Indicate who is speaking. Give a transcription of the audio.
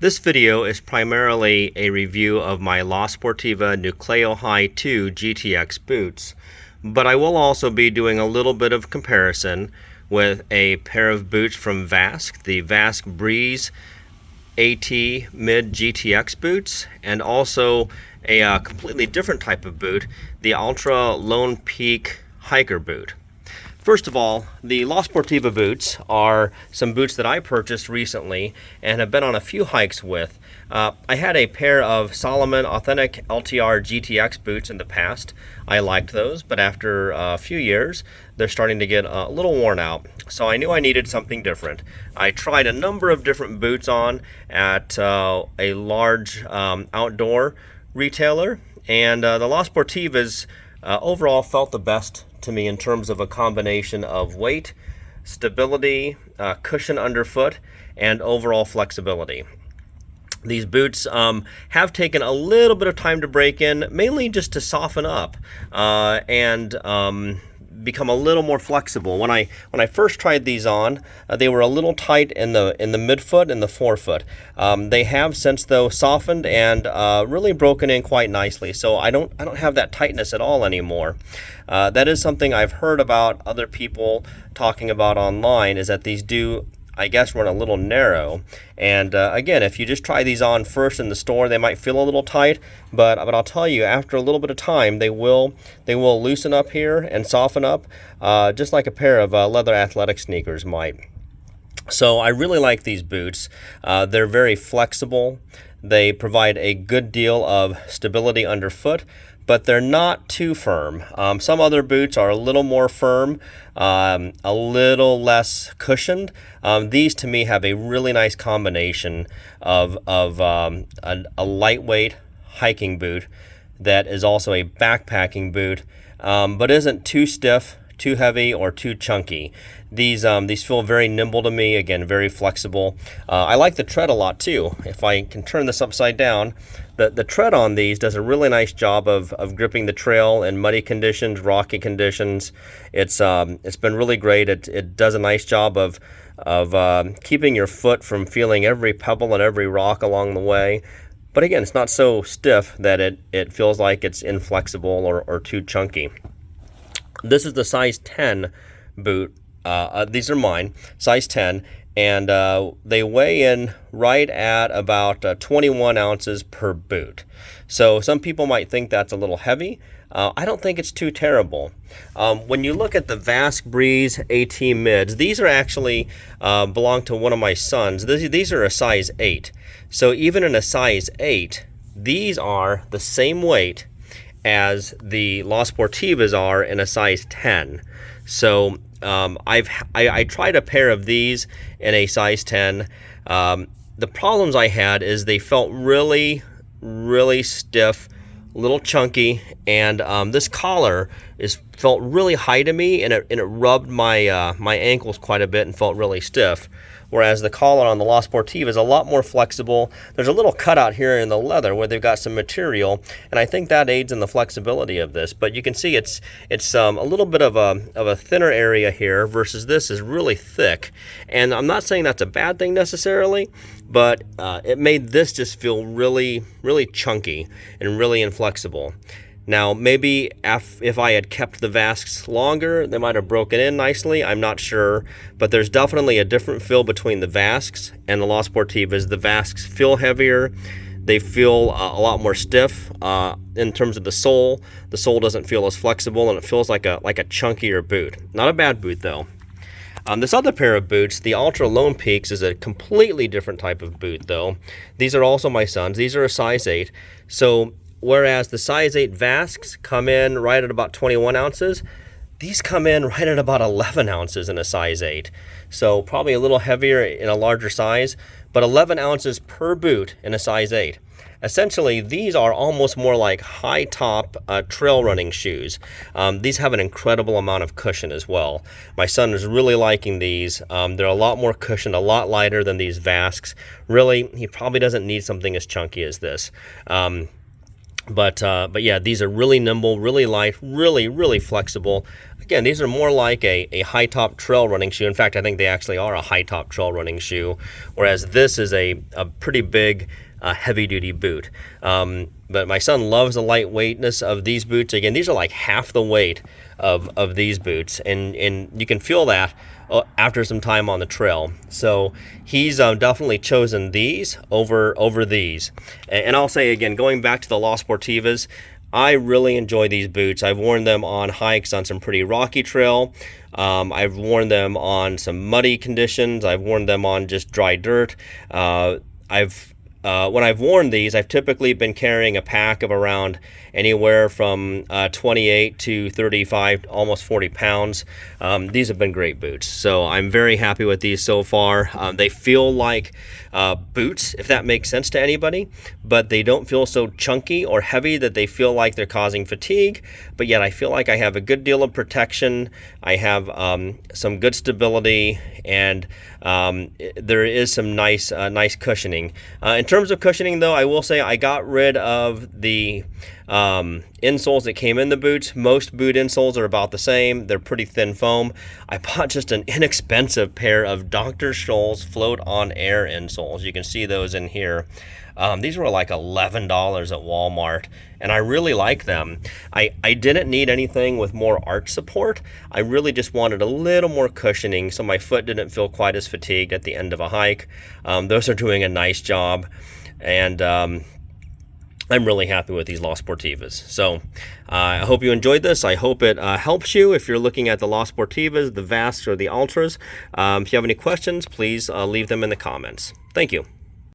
Speaker 1: This video is primarily a review of my La Sportiva Nucleo High 2 GTX boots, but I will also be doing a little bit of comparison with a pair of boots from Vasque, the Vasque Breeze AT Mid GTX boots, and also a completely different type of boot, the Altra Lone Peak Hiker boot. First of all, the La Sportiva boots are some boots that I purchased recently and have been on a few hikes with. I had a pair of Salomon Authentic LTR GTX boots in the past. I liked those, but after a few years, they're starting to get a little worn out. So I knew I needed something different. I tried a number of different boots on at a large outdoor retailer, and the La Sportivas overall felt the best to me in terms of a combination of weight, stability, cushion underfoot, and overall flexibility. These boots have taken a little bit of time to break in, mainly just to soften up and become a little more flexible. When I first tried these on, they were a little tight in the midfoot and the forefoot. They have since though softened and really broken in quite nicely. So I don't have that tightness at all anymore. That is something I've heard about other people talking about online, is that these do, I guess, run a little narrow. And again, if you just try these on first in the store, they might feel a little tight, but I'll tell you, after a little bit of time, they will loosen up here and soften up, just like a pair of leather athletic sneakers might. So I really like these boots. They're very flexible. They provide a good deal of stability underfoot, but they're not too firm. Some other boots are a little more firm, a little less cushioned. These to me have a really nice combination of a lightweight hiking boot that is also a backpacking boot, but isn't too stiff, too heavy, or too chunky. These feel very nimble to me, again, very flexible. I like the tread a lot too. If I can turn this upside down, the tread on these does a really nice job of gripping the trail in muddy conditions, rocky conditions. It's been really great. It does a nice job of keeping your foot from feeling every pebble and every rock along the way. But again, it's not so stiff that it feels like it's inflexible or too chunky. This is the size 10 boot. These are mine, size 10, and they weigh in right at about 21 ounces per boot. So some people might think that's a little heavy. I don't think it's too terrible. When you look at the Vasque Breeze AT Mids, these are actually belong to one of my sons. These are a size 8. So even in a size 8, these are the same weight as the La Sportivas are in a size 10. So I tried a pair of these in a size 10. The problems I had is they felt really stiff, a little chunky, and this collar felt really high to me, and it rubbed my my ankles quite a bit and felt really stiff. Whereas the collar on the La Sportiva is a lot more flexible. There's a little cutout here in the leather where they've got some material, and I think that aids in the flexibility of this. But you can see it's a little bit of a thinner area here versus this is really thick. And I'm not saying that's a bad thing necessarily, but it made this just feel really chunky and really inflexible. Now, maybe if I had kept the Vasques longer, they might have broken in nicely. I'm not sure, but there's definitely a different feel between the Vasques and the La Sportivas. The Vasques feel heavier. They feel a lot more stiff in terms of the sole. The sole doesn't feel as flexible, and it feels like a chunkier boot. Not a bad boot, though. This other pair of boots, the Altra Lone Peaks, is a completely different type of boot, though. These are also my son's. These are a size 8. So whereas the size 8 Vasques come in right at about 21 ounces, these come in right at about 11 ounces in a size 8. So probably a little heavier in a larger size, but 11 ounces per boot in a size 8. Essentially, these are almost more like high-top trail running shoes. These have an incredible amount of cushion as well. My son is really liking these. They're a lot more cushioned, a lot lighter than these Vasques. Really, he probably doesn't need something as chunky as this. But yeah, these are really nimble, really light, really flexible. Again, these are more like a high-top trail running shoe. In fact, I think they actually are a high-top trail running shoe, whereas this is a pretty big heavy-duty boot. But my son loves the lightweightness of these boots. Again, these are like half the weight of these boots, and you can feel that after some time on the trail. So he's definitely chosen these over these. And I'll say again, going back to the La Sportivas, I really enjoy these boots. I've worn them on hikes on some pretty rocky trail. I've worn them on some muddy conditions. I've worn them on just dry dirt. When I've worn these, I've typically been carrying a pack of around anywhere from 28 to 35, almost 40 pounds. These have been great boots, so I'm very happy with these so far. They feel like boots, if that makes sense to anybody, but they don't feel so chunky or heavy that they feel like they're causing fatigue, but yet I feel like I have a good deal of protection. I have some good stability, and there is some nice cushioning. In terms of cushioning, though, I will say I got rid of the insoles that came in the boots. Most boot insoles are about the same. They're pretty thin foam. I bought just an inexpensive pair of Dr. Scholl's Float on Air insoles. You can see those in here. These were like $11 at Walmart, and I really like them. I didn't need anything with more arch support. I really just wanted a little more cushioning so my foot didn't feel quite as fatigued at the end of a hike. Those are doing a nice job, and I'm really happy with these La Sportivas. So I hope you enjoyed this. I hope it helps you if you're looking at the La Sportivas, the Vasques, or the Altras. If you have any questions, please leave them in the comments. Thank you.